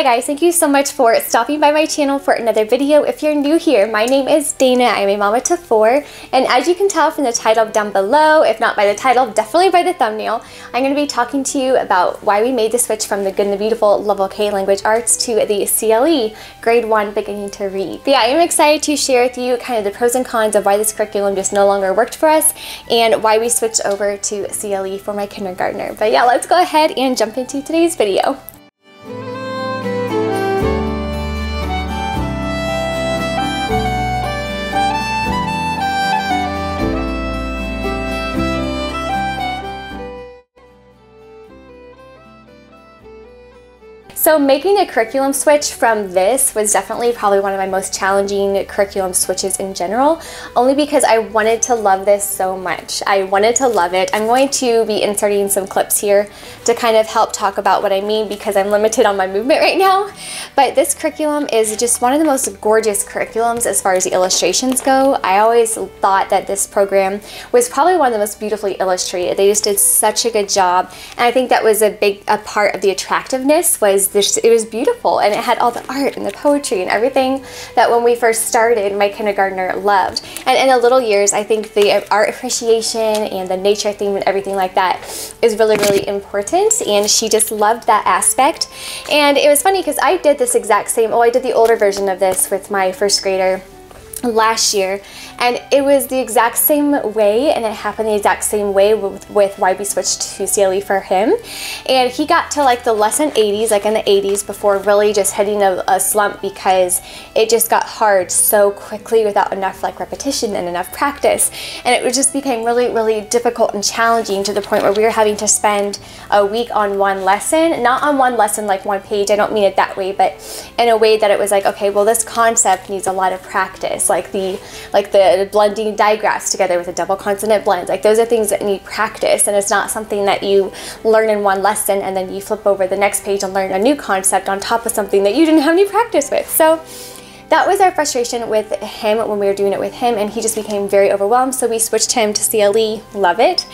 Hi guys, thank you so much for stopping by my channel for another video. If you're new here, my name is Dana. I'm a mama to 4, and as you can tell from the title down below, if not by the title, definitely by the thumbnail, I'm going to be talking to you about why we made the switch from the Good and the Beautiful Level K Language Arts to the CLE Grade 1 Beginning to Read. But yeah, I'm excited to share with you kind of the pros and cons of why this curriculum just no longer worked for us and why we switched over to CLE for my kindergartner. But yeah, let's go ahead and jump into today's video. So making a curriculum switch from this was definitely probably one of my most challenging curriculum switches in general, only because I wanted to love this so much. I wanted to love it. I'm going to be inserting some clips here to kind of help talk about what I mean because I'm limited on my movement right now. But this curriculum is just one of the most gorgeous curriculums as far as the illustrations go. I always thought that this program was probably one of the most beautifully illustrated. They just did such a good job, and I think that was a part of the attractiveness was it was beautiful, and it had all the art and the poetry and everything that when we first started my kindergartner loved. And in the little years, I think the art appreciation and the nature theme and everything like that is really, really important, and she just loved that aspect. And it was funny because I did this exact same, I did the older version of this with my first grader last year, and it was the exact same way, and it happened the exact same way with why we switched to CLE for him. And he got to like the lesson 80s, like in the 80s, before really just hitting a slump because it just got hard so quickly without enough like repetition and enough practice, and it just became really, really difficult and challenging to the point where we were having to spend a week on one lesson, not on one lesson like one page, I don't mean it that way, but in a way that it was like, okay, well, this concept needs a lot of practice, like the blending digraphs together with a double consonant blend. Like those are things that need practice, and it's not something that you learn in one lesson and then you flip over the next page and learn a new concept on top of something that you didn't have any practice with. So that was our frustration with him when we were doing it with him, and he just became very overwhelmed, so we switched him to CLE. Love it.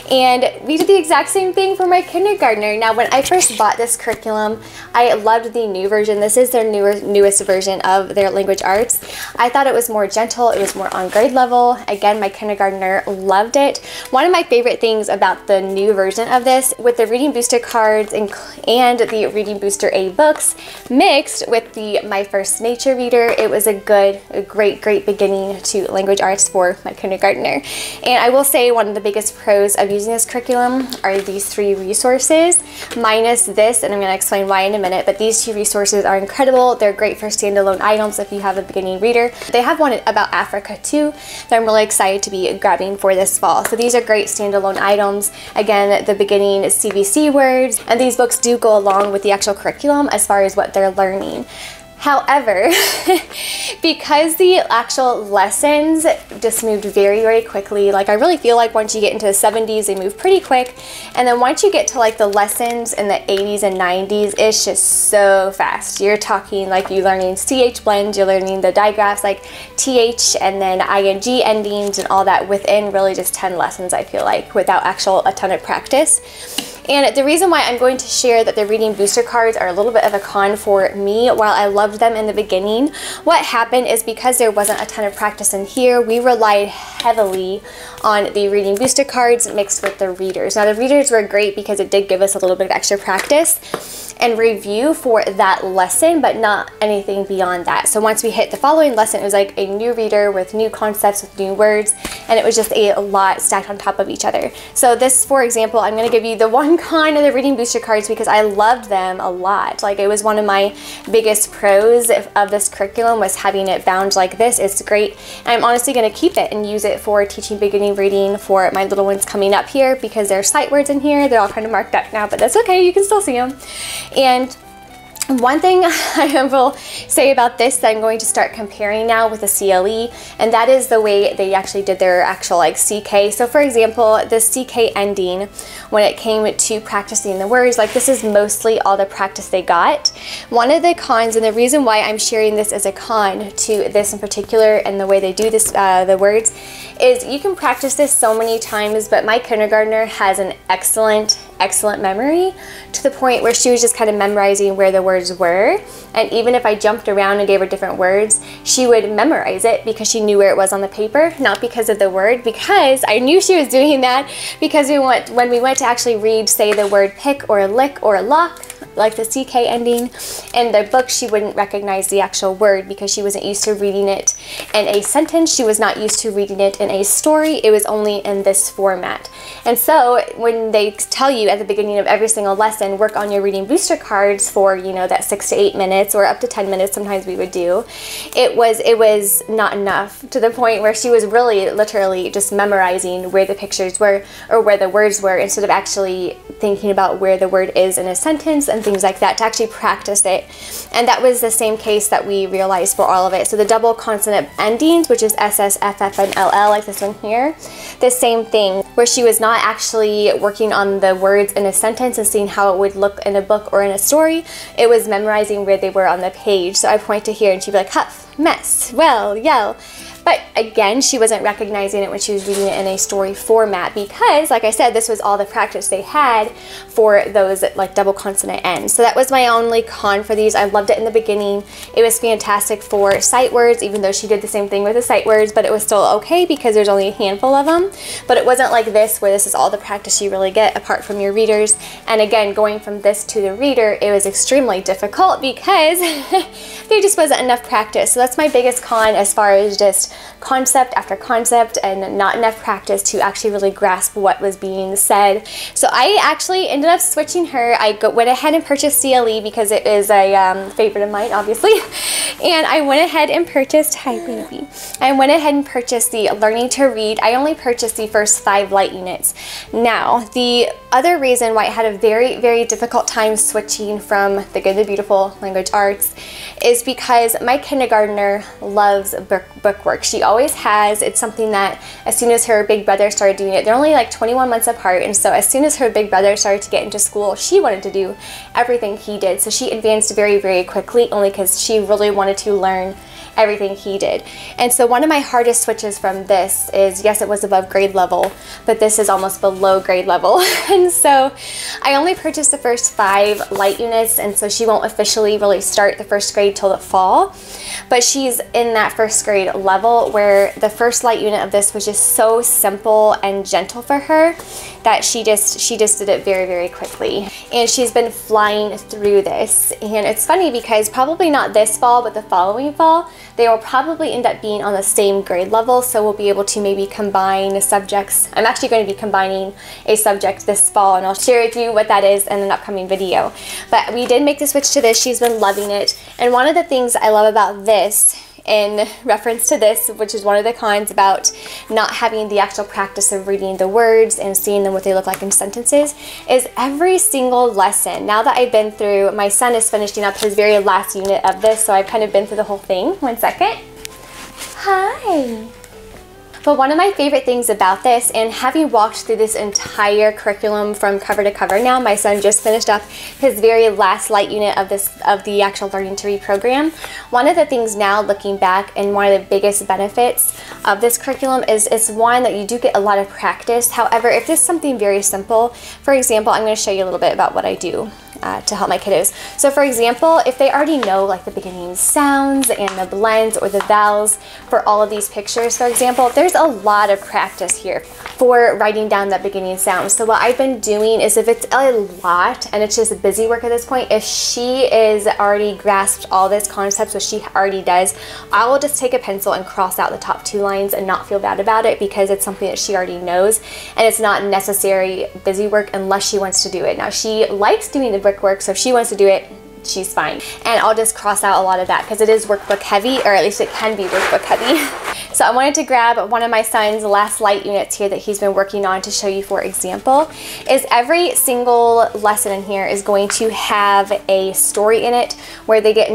And we did the exact same thing for my kindergartner. Now, when I first bought this curriculum, I loved the new version. This is their newest version of their language arts. I thought it was more gentle, it was more on grade level. Again, my kindergartner loved it. One of my favorite things about the new version of this, with the Reading Booster cards and the Reading Booster A books mixed with the My First Nature Reader, it was a great beginning to language arts for my kindergartner. And I will say one of the biggest pros of using this curriculum are these 3 resources, minus this, and I'm going to explain why in a minute, but these 2 resources are incredible. They're great for standalone items if you have a beginning reader. They have one about Africa too that I'm really excited to be grabbing for this fall. So these are great standalone items. Again, the beginning CVC words, and these books do go along with the actual curriculum as far as what they're learning. However, because the actual lessons just moved very, very quickly, like I really feel like once you get into the 70s, they move pretty quick. And then once you get to like the lessons in the 80s and 90s, it's just so fast. You're talking like you're learning CH blends, you're learning the digraphs like TH and then ING endings and all that within really just 10 lessons, I feel like, without a ton of practice. And the reason why I'm going to share that the Reading Booster cards are a little bit of a con for me, while I loved them in the beginning, what happened is because there wasn't a ton of practice in here, we relied heavily on the Reading Booster cards mixed with the readers. Now the readers were great because it did give us a little bit of extra practice and review for that lesson, but not anything beyond that. So once we hit the following lesson, it was like a new reader with new concepts, with new words, and it was just a lot stacked on top of each other. So this, for example, I'm going to give you the one con of the Reading Booster cards because I loved them a lot. Like it was one of my biggest pros of this curriculum was having it bound like this. It's great. And I'm honestly going to keep it and use it for teaching beginning reading for my little ones coming up here because there are sight words in here. They're all kind of marked up now, but that's okay. You can still see them. And one thing I will say about this that I'm going to start comparing now with the CLE, and that is the way they actually did their actual like CK. So for example, the CK ending, when it came to practicing the words, like this is mostly all the practice they got. One of the cons, and the reason why I'm sharing this as a con to this in particular and the way they do this, the words, is you can practice this so many times, but my kindergartner has an excellent excellent memory, to the point where she was just kind of memorizing where the words were. And even if I jumped around and gave her different words, she would memorize it because she knew where it was on the paper, not because of the word, because I knew she was doing that because when we went to actually read, say, the word pick or lick or lock, like the CK ending, in the book, she wouldn't recognize the actual word because she wasn't used to reading it in a sentence. She was not used to reading it in a story. It was only in this format. And so when they tell you at the beginning of every single lesson, work on your reading booster cards for, you know, that 6 to 8 minutes or up to 10 minutes sometimes we would do, it was not enough, to the point where she was really literally just memorizing where the pictures were or where the words were, instead of actually thinking about where the word is in a sentence and things like that, to actually practice it. And that was the same case that we realized for all of it. So the double consonant endings, which is SS, FF, and LL, like this one here, the same thing, where she was not actually working on the words in a sentence and seeing how it would look in a book or in a story. It was memorizing where they were on the page. So I point to here and she'd be like, huff, mess, well, yell. But again, she wasn't recognizing it when she was reading it in a story format because, like I said, this was all the practice they had for those like double consonant ends. So that was my only con for these. I loved it in the beginning. It was fantastic for sight words, even though she did the same thing with the sight words, but it was still okay because there's only a handful of them. But it wasn't like this, where this is all the practice you really get apart from your readers. And again, going from this to the reader, it was extremely difficult because there just wasn't enough practice. So that's my biggest con, as far as just concept after concept and not enough practice to actually really grasp what was being said. So I actually ended up switching her. I went ahead and purchased CLE because it is a favorite of mine, obviously. And I went ahead and purchased, hi baby, I went ahead and purchased the Learning to Read. I only purchased the first 5 light units. Now, the other reason why I had a very, very difficult time switching from The Good, the Beautiful, Language Arts is because my kindergartner loves bookwork. She always has. It's something that as soon as her big brother started doing it, they're only like 21 months apart, and so as soon as her big brother started to get into school, she wanted to do everything he did. So she advanced very, very quickly, only because she really wanted to learn everything he did. And so one of my hardest switches from this is, yes, it was above grade level, but this is almost below grade level. And so I only purchased the first 5 light units, and so she won't officially really start the first grade till the fall. But she's in that first grade level where the first light unit of this was just so simple and gentle for her that she just did it very, very quickly. And she's been flying through this. And it's funny because probably not this fall, but the following fall, they will probably end up being on the same grade level, so we'll be able to maybe combine subjects. I'm actually going to be combining a subject this fall, and I'll share with you what that is in an upcoming video. But we did make the switch to this. She's been loving it. And one of the things I love about this, in reference to this, which is one of the cons about not having the actual practice of reading the words and seeing them what they look like in sentences, is every single lesson. Now that I've been through, my son is finishing up his very last unit of this, so I've kind of been through the whole thing. One second. Hi. But one of my favorite things about this, and having walked through this entire curriculum from cover to cover now, my son just finished up his very last light unit of the actual Learning to Read program. One of the things now, looking back, and one of the biggest benefits of this curriculum is one that you do get a lot of practice. However, if this is something very simple, for example, I'm going to show you a little bit about what I do to help my kiddos. So for example, if they already know like the beginning sounds and the blends or the vowels for all of these pictures, for example, there's a lot of practice here for writing down that beginning sound. So what I've been doing is, if it's a lot and it's just busy work at this point, if she is already grasped all this concepts, which she already does, I will just take a pencil and cross out the top 2 lines and not feel bad about it, because it's something that she already knows and it's not necessary busy work unless she wants to do it. Now, she likes doing the brickwork, so if she wants to do it, she's fine. And I'll just cross out a lot of that because it is workbook heavy, or at least it can be workbook heavy. So I wanted to grab one of my son's last light units here that he's been working on to show you. For example, is every single lesson in here is going to have a story in it where they get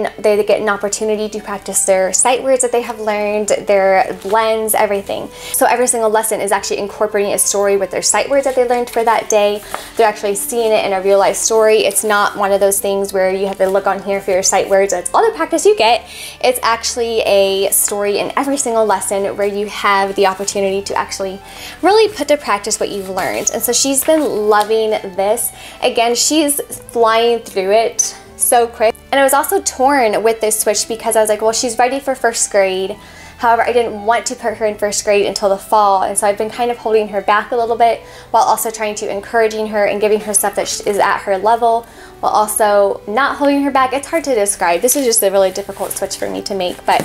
an opportunity to practice their sight words that they have learned, their blends, everything. So every single lesson is actually incorporating a story with their sight words that they learned for that day. they're actually seeing it in a real life story. It's not one of those things where you have to look on here for your sight words. It's all the practice you get. It's actually a story in every single lesson where you have the opportunity to actually really put to practice what you've learned. And so she's been loving this. Again, she's flying through it so quick. And I was also torn with this switch because I was like, well, she's ready for first grade. However, I didn't want to put her in first grade until the fall, and so I've been kind of holding her back a little bit while also trying to encouraging her and giving her stuff that is at her level, while also not holding her back. It's hard to describe. This is just a really difficult switch for me to make, but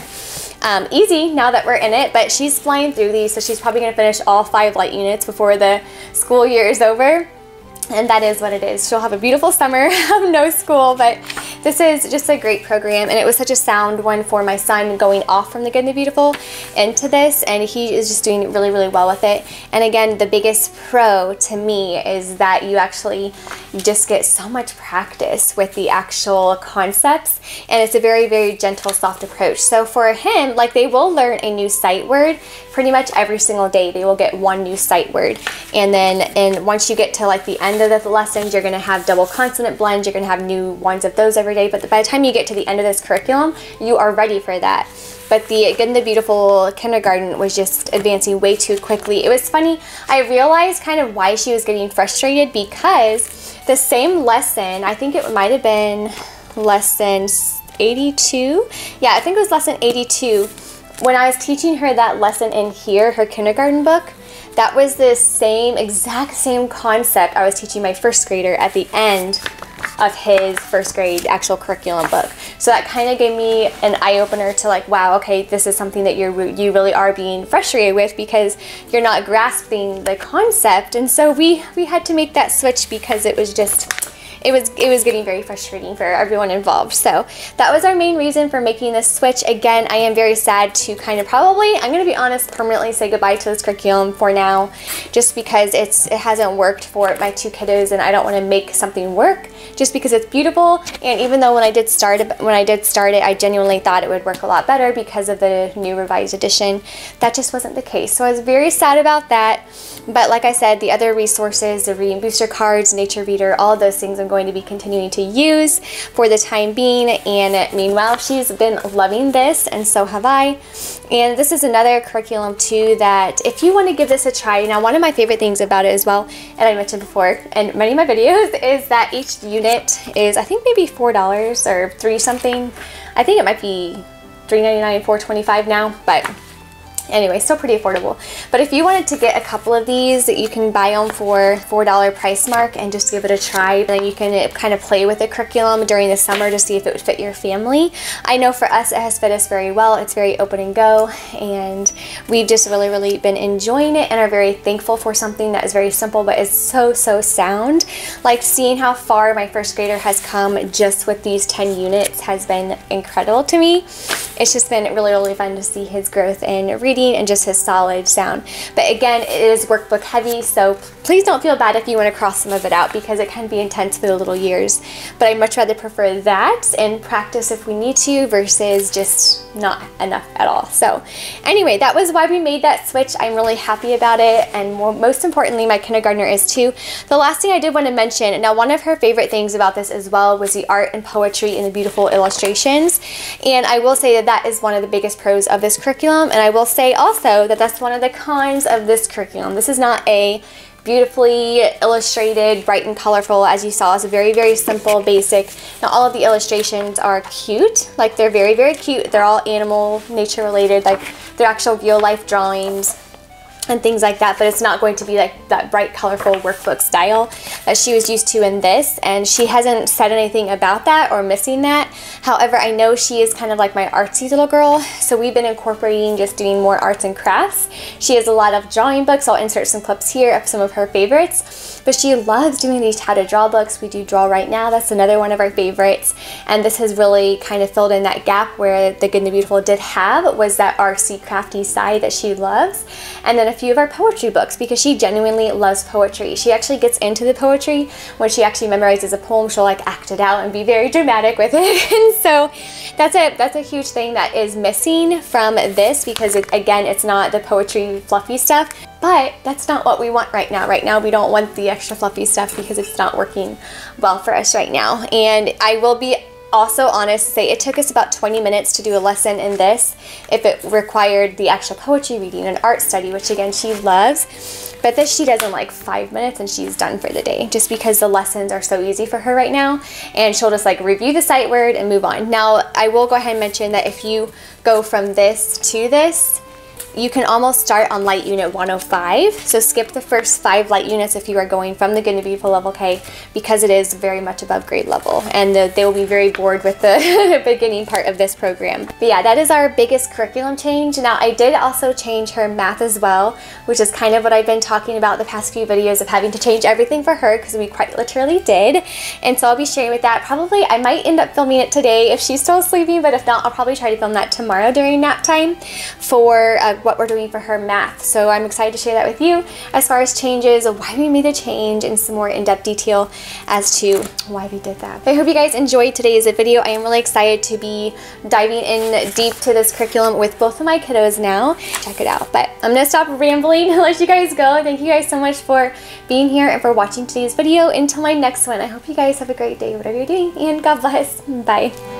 easy now that we're in it. But she's flying through these, so she's probably going to finish all 5 light units before the school year is over. And that is what it is. She'll have a beautiful summer of no school, but this is just a great program, and it was such a sound one for my son going off from the Good and the Beautiful into this, and he is just doing really, really well with it. And again, the biggest pro to me is that you actually just get so much practice with the actual concepts, and it's a very, very gentle, soft approach. So for him, like, they will learn a new sight word pretty much every single day. They will get one new sight word, and once you get to like the end of the lessons, you're going to have double consonant blends. You're going to have new ones of those every day. But by the time you get to the end of this curriculum, you are ready for that. But the Good and the Beautiful kindergarten was just advancing way too quickly. It was funny. I realized kind of why she was getting frustrated, because the same lesson, I think it might have been lesson 82. Yeah, I think it was lesson 82. When I was teaching her that lesson in here, her kindergarten book, that was the exact same concept I was teaching my first grader at the end of his first grade actual curriculum book. So that kind of gave me an eye-opener to like, wow, okay, this is something that you really are being frustrated with because you're not grasping the concept. And so we had to make that switch because it was just, it was getting very frustrating for everyone involved. So that was our main reason for making this switch. Again, I am very sad to kind of probably, I'm going to be honest, permanently say goodbye to this curriculum for now, just because it hasn't worked for my 2 kiddos, and I don't want to make something work just because it's beautiful. And even though when I did start it, I genuinely thought it would work a lot better because of the new revised edition, that just wasn't the case. So I was very sad about that. But like I said, the other resources, the reading booster cards, nature reader, all of those things I'm going to be continuing to use for the time being. And meanwhile, she's been loving this, and so have I. And this is another curriculum too that if you want to give this a try, now one of my favorite things about it as well, and I mentioned before in many of my videos, is that each unit is, I think, maybe $4 or $3 something. I think it might be $3.99, $4.25 now, but anyway, still pretty affordable. But if you wanted to get a couple of these, you can buy them for $4 price mark and just give it a try. Then you can kind of play with the curriculum during the summer to see if it would fit your family. I know for us, it has fit us very well. It's very open and go, and we've just really, really been enjoying it and are very thankful for something that is very simple but is so, so sound. Like, seeing how far my first grader has come just with these 10 units has been incredible to me. It's just been really, really fun to see his growth in reading and just his solid sound. But again, it is workbook heavy, so please don't feel bad if you want to cross some of it out, because it can be intense for the little years. But I'd much rather prefer that and practice if we need to versus just not enough at all. So anyway, that was why we made that switch. I'm really happy about it, and most importantly, my kindergartner is too. The last thing I did want to mention, now one of her favorite things about this as well was the art and poetry and the beautiful illustrations. And I will say that that is one of the biggest pros of this curriculum, and I will say also that that's one of the cons of this curriculum. This is not a beautifully illustrated, bright and colorful, as you saw. It's a very, very simple, basic. Now all of the illustrations are cute, like they're very, very cute. They're all animal, nature related, like they're actual real life drawings and things like that, but it's not going to be like that bright, colorful workbook style that she was used to in this, and she hasn't said anything about that or missing that. However, I know she is kind of like my artsy little girl, so we've been incorporating just doing more arts and crafts. She has a lot of drawing books. I'll insert some clips here of some of her favorites, but she loves doing these how to draw books. We do Draw Right Now. That's another one of our favorites, and this has really kind of filled in that gap where the Good and the Beautiful did have, was that artsy, crafty side that she loves. And then a few of our poetry books because she genuinely loves poetry. She actually gets into the poetry. When she actually memorizes a poem, she'll like act it out and be very dramatic with it. And so that's a huge thing that is missing from this because again, it's not the poetry fluffy stuff. But that's not what we want right now. Right now, we don't want the extra fluffy stuff because it's not working well for us right now. And I will be also honest to say it took us about 20 minutes to do a lesson in this if it required the actual poetry reading and art study, which again, she loves. But this she does in like 5 minutes and she's done for the day just because the lessons are so easy for her right now. And she'll just like review the sight word and move on. Now, I will go ahead and mention that if you go from this to this, you can almost start on light unit 105. So skip the first 5 light units if you are going from the Good and Beautiful level K because it is very much above grade level and they will be very bored with the beginning part of this program. But yeah, that is our biggest curriculum change. Now I did also change her math as well, which is kind of what I've been talking about the past few videos of having to change everything for her because we quite literally did. And so I'll be sharing with that. Probably I might end up filming it today if she's still sleeping, but if not, I'll probably try to film that tomorrow during nap time for what we're doing for her math. So I'm excited to share that with you as far as changes, why we made the change, and some more in-depth detail as to why we did that. I hope you guys enjoyed today's video. I am really excited to be diving in deep to this curriculum with both of my kiddos now. Check it out. But I'm gonna stop rambling and let you guys go. Thank you guys so much for being here and for watching today's video. Until my next one, I hope you guys have a great day, whatever you're doing, and God bless. Bye.